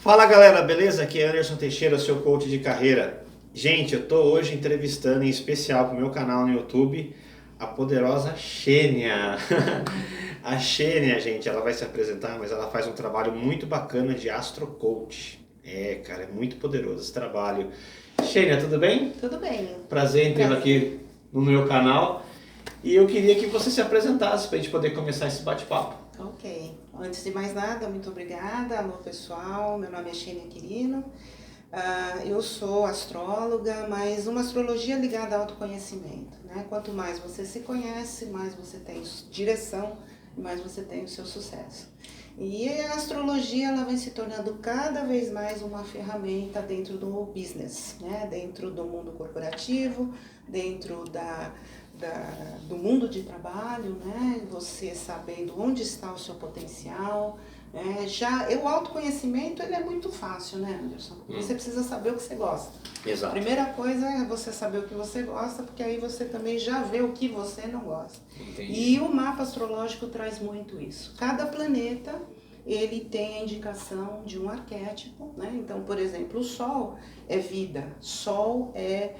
Fala galera, beleza? Aqui é Anderson Teixeira, seu coach de carreira. Gente, eu tô hoje entrevistando em especial pro meu canal no YouTube a poderosa Xênia. A Xênia, gente, ela vai se apresentar, mas ela faz um trabalho muito bacana de Astro Coach. Cara, é muito poderoso esse trabalho. Xênia, tudo bem? Tudo bem. Prazer em tê-la aqui no meu canal. E eu queria que você se apresentasse pra gente poder começar esse bate-papo. Ok. Antes de mais nada, muito obrigada. Alô, pessoal. Meu nome é Xênia Quirino. Eu sou astróloga, mas uma astrologia ligada ao autoconhecimento, né? Quanto mais você se conhece, mais você tem direção e mais você tem o seu sucesso. E a astrologia ela vem se tornando cada vez mais uma ferramenta dentro do business, né? Dentro do mundo corporativo, dentro do mundo de trabalho, né? Você sabendo onde está o seu potencial. O autoconhecimento ele é muito fácil, né, Anderson? Você precisa saber o que você gosta. Exato. A primeira coisa é você saber o que você gosta, porque aí você também já vê o que você não gosta. Entendi. E o mapa astrológico traz muito isso. Cada planeta ele tem a indicação de um arquétipo, né? Então, por exemplo, o Sol é vida, Sol é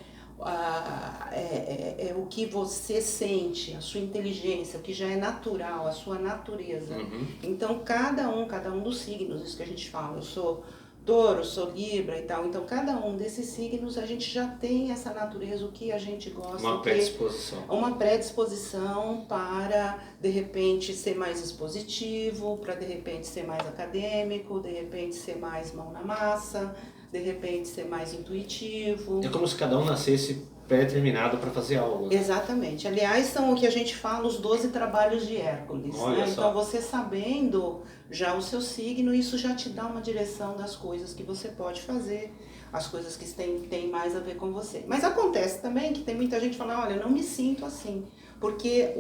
o que você sente, a sua inteligência, o que já é natural, a sua natureza. Então, cada um dos signos, isso que a gente fala, eu sou Touro, sou Libra e tal, então cada um desses signos a gente já tem essa natureza, o que a gente gosta. Uma predisposição. Uma predisposição para, de repente, ser mais expositivo, para, de repente, ser mais acadêmico, de repente, ser mais mão na massa, de repente ser mais intuitivo. É como se cada um nascesse pré-determinado para fazer algo. Exatamente. Aliás, são o que a gente fala, os 12 trabalhos de Hércules. Olha né? só. Então, você sabendo já o seu signo, isso já te dá uma direção das coisas que você pode fazer, as coisas que têm mais a ver com você. Mas acontece também que tem muita gente que fala, olha, eu não me sinto assim. Porque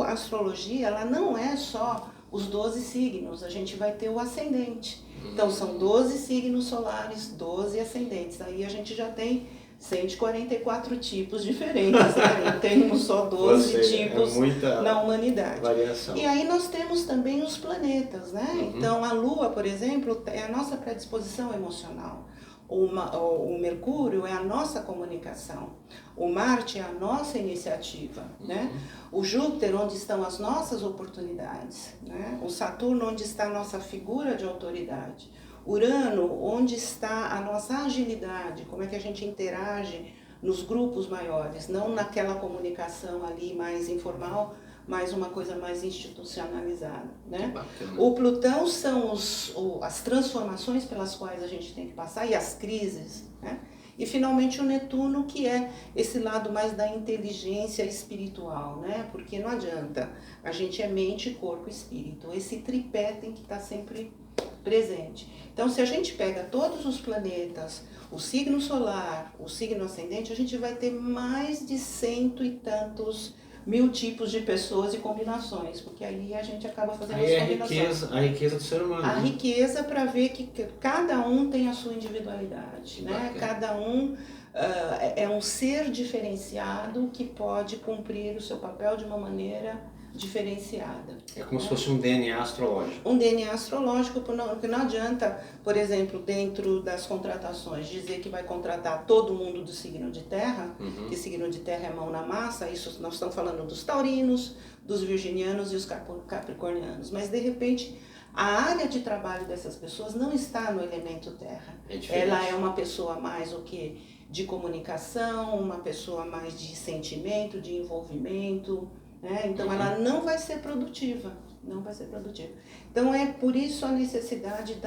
a astrologia, ela não é só os 12 signos, a gente vai ter o ascendente. Então, são 12 signos solares, 12 ascendentes. Aí a gente já tem 144 tipos diferentes. Né? Temos só 12 tipos na humanidade. Variação. E aí nós temos também os planetas, né? Então, a Lua, por exemplo, é a nossa predisposição emocional. O Mercúrio é a nossa comunicação, o Marte é a nossa iniciativa, né? O Júpiter, onde estão as nossas oportunidades, né? O Saturno, onde está a nossa figura de autoridade, Urano, onde está a nossa agilidade, como é que a gente interage nos grupos maiores, não naquela comunicação ali mais informal, mas uma coisa mais institucionalizada, né? O Plutão são as transformações pelas quais a gente tem que passar e as crises, né? E finalmente o Netuno, que é esse lado mais da inteligência espiritual, né? Porque não adianta, a gente é mente, corpo e espírito. Esse tripé tem que estar sempre presente. Então, se a gente pega todos os planetas, o signo solar, o signo ascendente, a gente vai ter mais de 100 e tantos mil tipos de pessoas e combinações, porque aí a gente acaba fazendo as combinações. A riqueza do ser humano. A riqueza para ver que cada um tem a sua individualidade, né? Cada um é um ser diferenciado que pode cumprir o seu papel de uma maneira diferenciada. É como se fosse um DNA astrológico. Um DNA astrológico, porque não adianta, por exemplo, dentro das contratações, dizer que vai contratar todo mundo do signo de terra, que signo de terra é mão na massa, isso nós estamos falando dos taurinos, dos virginianos e os capricornianos, mas de repente a área de trabalho dessas pessoas não está no elemento terra. Ela é uma pessoa mais o quê? De comunicação, uma pessoa mais de sentimento, de envolvimento, né? Então ela não vai ser produtiva, não vai ser produtiva. Então é por isso a necessidade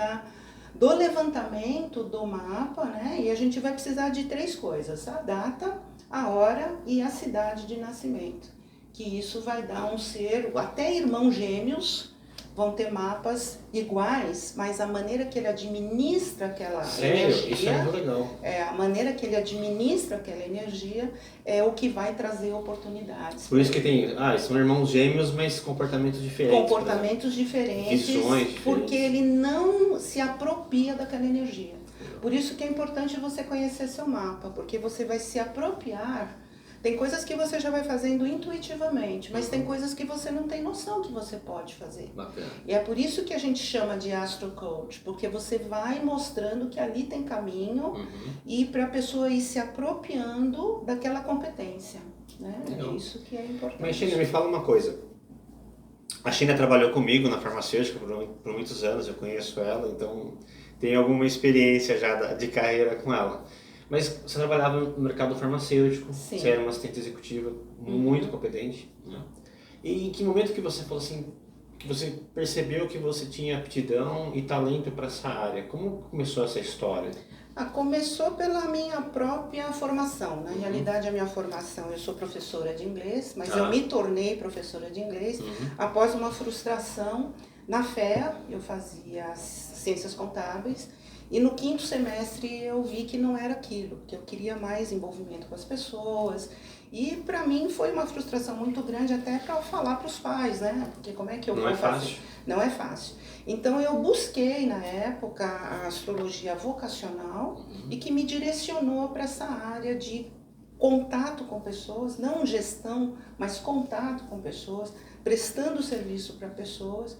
do levantamento do mapa, né? E a gente vai precisar de 3 coisas, a data, a hora e a cidade de nascimento. Que isso vai dar um ser, até irmãos gêmeos vão ter mapas iguais, mas a maneira que ele administra aquela energia... Isso é muito legal. A maneira que ele administra aquela energia é o que vai trazer oportunidades. Por isso que tem... são irmãos gêmeos, mas comportamentos diferentes. Comportamentos diferentes, visões diferentes. Porque ele não se apropria daquela energia. Por isso que é importante você conhecer seu mapa, porque você vai se apropriar Tem coisas que você já vai fazendo intuitivamente, mas tem coisas que você não tem noção que você pode fazer. Bacana. E é por isso que a gente chama de Astro Coach, porque você vai mostrando que ali tem caminho e para a pessoa ir se apropriando daquela competência. Né? É isso que é importante. Mas, Sheila, me fala uma coisa. A Sheila trabalhou comigo na farmacêutica por muitos anos, eu conheço ela, então tenho alguma experiência já de carreira com ela. Mas você trabalhava no mercado farmacêutico, Sim. Você era uma assistente executiva muito competente. Né? E em que momento que você falou assim, que você percebeu que você tinha aptidão e talento para essa área? Como começou essa história? Começou pela minha própria formação. Na realidade, a minha formação, eu sou professora de inglês, mas eu me tornei professora de inglês após uma frustração na FEA. Eu fazia ciências contábeis e no 5º semestre eu vi que não era aquilo, que eu queria mais envolvimento com as pessoas. E para mim foi uma frustração muito grande até para falar para os pais, né? Porque como é que eu vou fazer? Não é fácil. Então eu busquei na época a astrologia vocacional e que me direcionou para essa área de contato com pessoas, não gestão, mas contato com pessoas, prestando serviço para pessoas,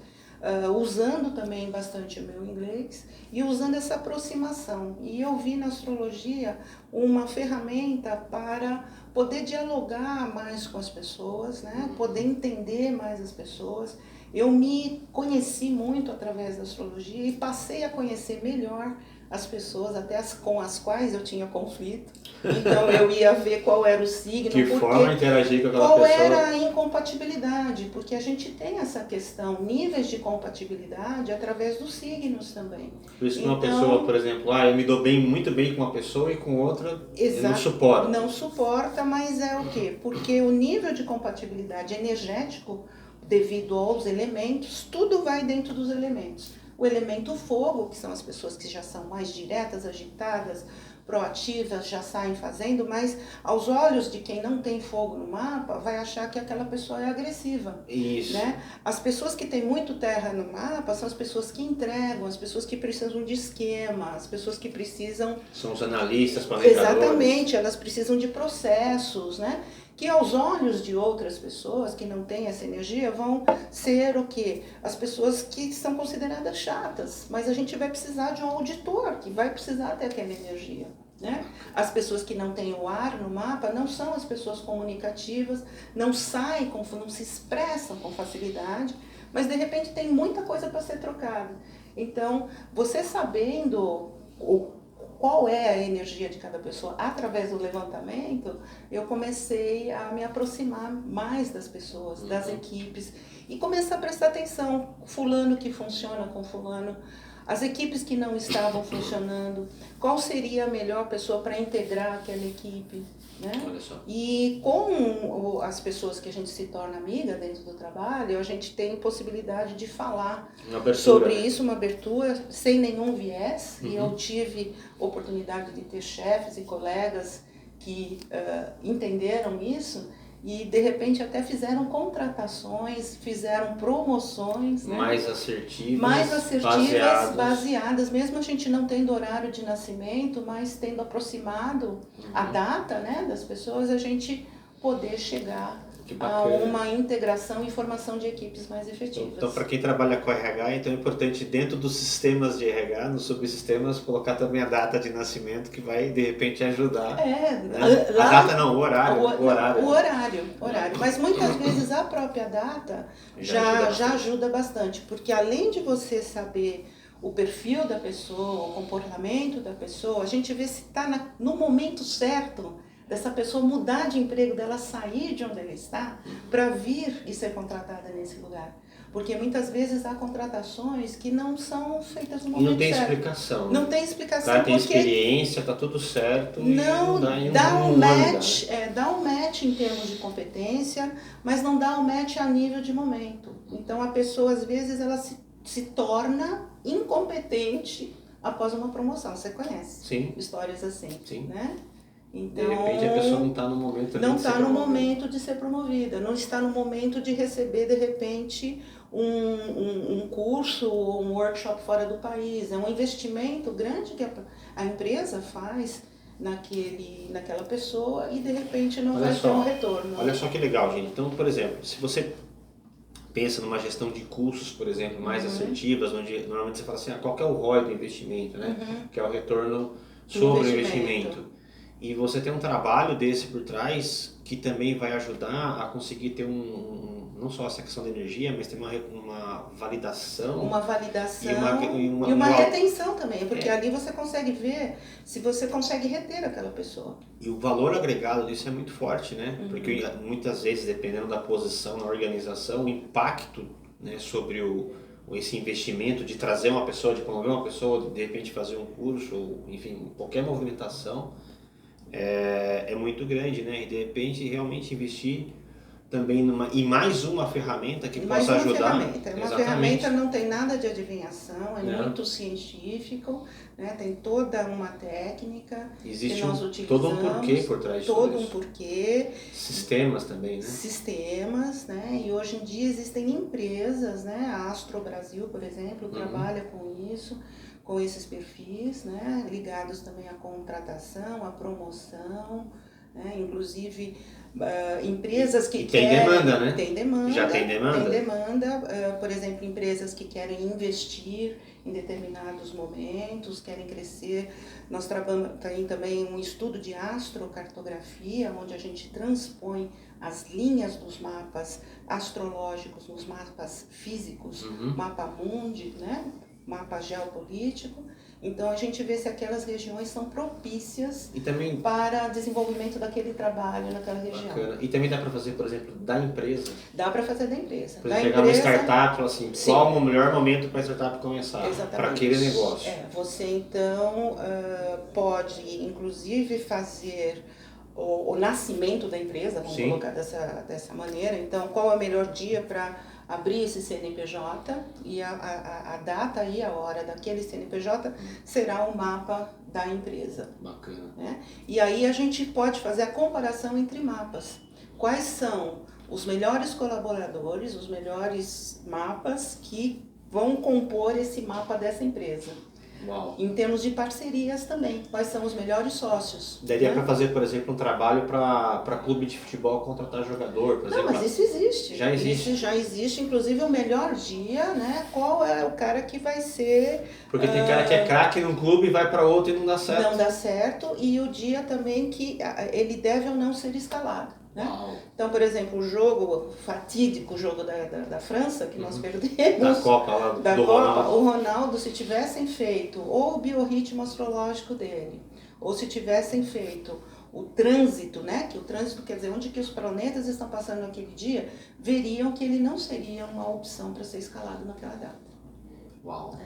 usando também bastante o meu inglês e usando essa aproximação. E eu vi na astrologia uma ferramenta para poder dialogar mais com as pessoas, né? Poder entender mais as pessoas. Eu me conheci muito através da astrologia e passei a conhecer melhor as pessoas, até com as quais eu tinha conflito. Então eu ia ver qual era o signo, que forma interagir com aquela qual pessoa. era a incompatibilidade, porque a gente tem essa questão, níveis de compatibilidade através dos signos também. Por isso que uma pessoa, por exemplo, eu me dou muito bem com uma pessoa e com outra eu não suporto. Não suporta, mas é o quê? Porque o nível de compatibilidade energético, devido aos elementos, tudo vai dentro dos elementos. O elemento fogo, que são as pessoas que já são mais diretas, agitadas, proativas, já saem fazendo, mas aos olhos de quem não tem fogo no mapa, vai achar que aquela pessoa é agressiva. Isso. Né? As pessoas que têm muito terra no mapa são as pessoas que entregam, as pessoas que precisam de esquema, as pessoas que precisam... São os analistas, planejadores. Exatamente, elas precisam de processos, né? Que aos olhos de outras pessoas que não têm essa energia vão ser o quê? As pessoas que são consideradas chatas, mas a gente vai precisar de um auditor que vai precisar ter aquela energia. Né? As pessoas que não têm o ar no mapa não são as pessoas comunicativas, não saem, não se expressam com facilidade, mas de repente tem muita coisa para ser trocada. Então, você sabendo qual é a energia de cada pessoa através do levantamento, eu comecei a me aproximar mais das pessoas, das equipes, e começar a prestar atenção, fulano que funciona com fulano, as equipes que não estavam funcionando, qual seria a melhor pessoa para integrar aquela equipe, né? Olha só. E com as pessoas que a gente se torna amiga dentro do trabalho, a gente tem possibilidade de falar sobre isso, uma abertura sem nenhum viés. E eu tive oportunidade de ter chefes e colegas que entenderam isso e de repente até fizeram contratações, fizeram promoções, né? mais assertivas, baseadas, mesmo a gente não tendo horário de nascimento, mas tendo aproximado a data, né, das pessoas, a gente poder chegar a uma integração e formação de equipes mais efetivas. Então, para quem trabalha com RH, então é importante dentro dos sistemas de RH, nos subsistemas, colocar também a data de nascimento, que vai de repente ajudar. Né? A data não, o horário. O horário. Mas muitas vezes a própria data já ajuda bastante, porque além de você saber o perfil da pessoa, o comportamento da pessoa, a gente vê se está no momento certo dessa pessoa mudar de emprego, dela sair de onde ela está, para vir e ser contratada nesse lugar. Porque muitas vezes há contratações que não são feitas no momento certo. Não tem explicação. Não tem explicação. Tem experiência, está tudo certo. Não dá um match, dá um match em termos de competência, mas não dá um match a nível de momento. Então a pessoa, às vezes, ela se torna incompetente após uma promoção. Você conhece? Sim. Histórias assim. Sim. Né? Então, de repente a pessoa não está no momento não está no momento de ser promovida, não está no momento de receber de repente um curso ou um workshop fora do país. É um investimento grande que a empresa faz naquela pessoa e de repente não Olha vai só, ter um retorno. Olha só que legal, gente. Então, por exemplo, se você pensa numa gestão de custos, por exemplo, mais assertivas, onde normalmente você fala assim, qual que é o ROI do investimento, né? Que é o retorno sobre o investimento. E você tem um trabalho desse por trás que também vai ajudar a conseguir ter não só essa questão da energia, mas tem uma validação. Uma validação e uma retenção também, porque ali você consegue ver se você consegue reter aquela pessoa. E o valor agregado disso é muito forte, né? Porque muitas vezes, dependendo da posição na organização, o impacto, né, sobre esse investimento de trazer uma pessoa, de promover uma pessoa, de repente fazer um curso, ou, enfim, qualquer movimentação, é muito grande, né? E de repente realmente investir também em mais uma ferramenta que possa ajudar. Uma ferramenta não tem nada de adivinhação, é muito científico, né? Tem toda uma técnica existe que nós utilizamos. Todo um porquê por trás disso. Todo um porquê. Sistemas também, né? Sistemas, né? E hoje em dia existem empresas, né? A Astro Brasil, por exemplo, trabalha com isso, com esses perfis, né? Ligados também à contratação, à promoção, né? Inclusive empresas que tem querem... demanda, né? Tem demanda. Já tem demanda? Tem demanda. Por exemplo, empresas que querem investir em determinados momentos, querem crescer. Nós trabalhamos também um estudo de astrocartografia, onde a gente transpõe as linhas dos mapas astrológicos nos mapas físicos, mapa mundi, né? Mapa geopolítico. Então a gente vê se aquelas regiões são propícias para desenvolvimento daquele trabalho naquela região. Bacana. E também dá para fazer, por exemplo, da empresa? Dá para fazer da empresa. Por exemplo, pegar uma startup e falar assim, qual o melhor momento para a startup começar? Para aquele negócio. Você então pode inclusive fazer o nascimento da empresa, vamos colocar dessa maneira. Então, qual é o melhor dia para abrir esse CNPJ, e a data e a hora daquele CNPJ será o mapa da empresa. Bacana. Né? E aí a gente pode fazer a comparação entre mapas. Quais são os melhores colaboradores, os melhores mapas que vão compor esse mapa dessa empresa? Uau. Em termos de parcerias também, quais são os melhores sócios? Daria para fazer, por exemplo, um trabalho para clube de futebol contratar jogador, por exemplo? Não, mas isso existe. Já existe. Isso já existe, inclusive o melhor dia, né? Qual é o cara que vai ser... Porque tem cara que é craque num clube e vai para outro e não dá certo. Não dá certo, e o dia também que ele deve ou não ser escalado. Né? Então, por exemplo, o fatídico jogo da França, que nós perdemos, da Copa lá do Ronaldo. O Ronaldo, se tivessem feito ou o biorritmo astrológico dele, ou se tivessem feito o trânsito, né? Que o trânsito quer dizer onde que os planetas estão passando naquele dia, veriam que ele não seria uma opção para ser escalado naquela data. Uau!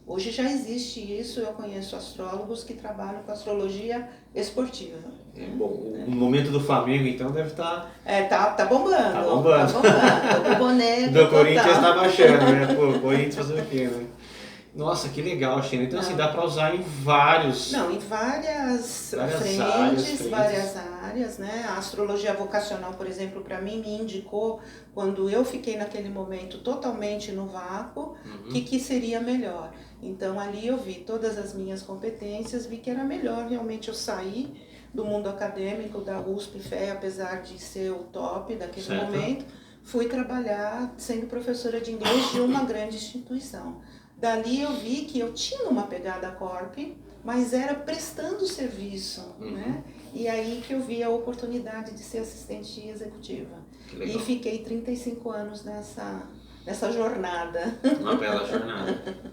Hoje já existe isso, eu conheço astrólogos que trabalham com astrologia esportiva. Bom, o momento do Flamengo então deve estar... Tá bombando. Tá bombando. O boné do Corinthians tá baixando, né? Pô, o Corinthians fazer o quê, né? Nossa, que legal, Xena. Então assim, dá para usar em vários... Não, em várias frentes, várias áreas, né? A astrologia vocacional, por exemplo, para mim me indicou, quando eu fiquei naquele momento totalmente no vácuo, que seria melhor. Então ali eu vi todas as minhas competências, vi que era melhor realmente eu sair do mundo acadêmico, da USP, FE, apesar de ser o top daquele momento, fui trabalhar sendo professora de inglês de uma grande instituição. Dali eu vi que eu tinha uma pegada corp, mas era prestando serviço, né? E aí que eu vi a oportunidade de ser assistente executiva. E fiquei 35 anos nessa jornada. Uma bela jornada.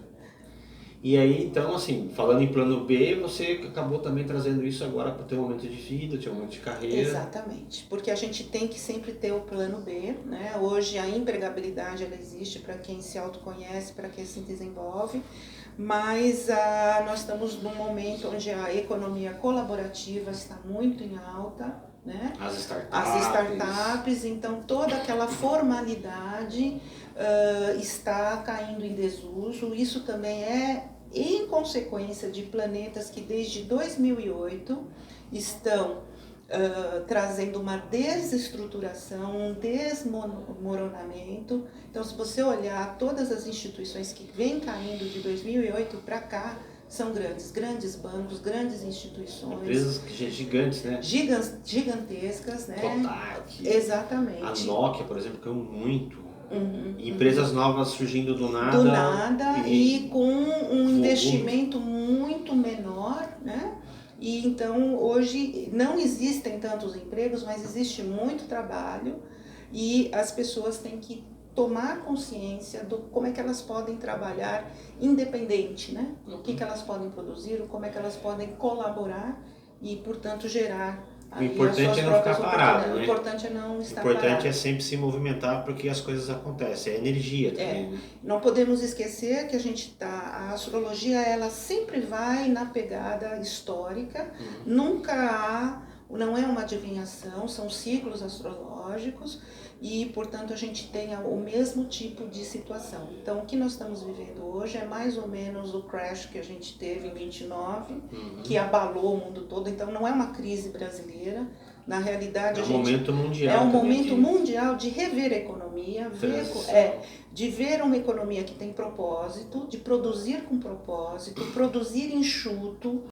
E aí, então, assim, falando em plano B, você acabou também trazendo isso agora para o teu momento de vida, o teu momento de carreira. Exatamente, porque a gente tem que sempre ter o plano B, né? Hoje a empregabilidade ela existe para quem se autoconhece, para quem se desenvolve, mas nós estamos num momento onde a economia colaborativa está muito em alta, né? As startups, então toda aquela formalidade está caindo em desuso. Isso também é em consequência de planetas que desde 2008 estão trazendo uma desestruturação, um desmoronamento. Então, se você olhar todas as instituições que vêm caindo de 2008 para cá, são grandes bancos, grandes instituições. Empresas gigantes, né? Gigantescas, né? Kodak. Exatamente. A Nokia, por exemplo, caiu muito. Empresas novas surgindo do nada. Do nada e com um investimento muito menor, né? E então hoje não existem tantos empregos, mas existe muito trabalho e as pessoas têm que tomar consciência do como é que elas podem trabalhar independente, né? O que elas podem produzir, como é que elas podem colaborar e, portanto, gerar. O importante é não ficar parado, né? O importante é não estar parado. O importante é parado. sempre se movimentar porque as coisas acontecem. É energia também, né? Não podemos esquecer que a astrologia, ela sempre vai na pegada histórica, não é uma adivinhação, são ciclos astrológicos e, portanto, a gente tem o mesmo tipo de situação. Então, o que nós estamos vivendo hoje é mais ou menos o crash que a gente teve em 29, que abalou o mundo todo. Então, não é uma crise brasileira. Na realidade, é um momento mundial. É um momento mundial de rever a economia, de ver uma economia que tem propósito, de produzir com propósito, produzir enxuto.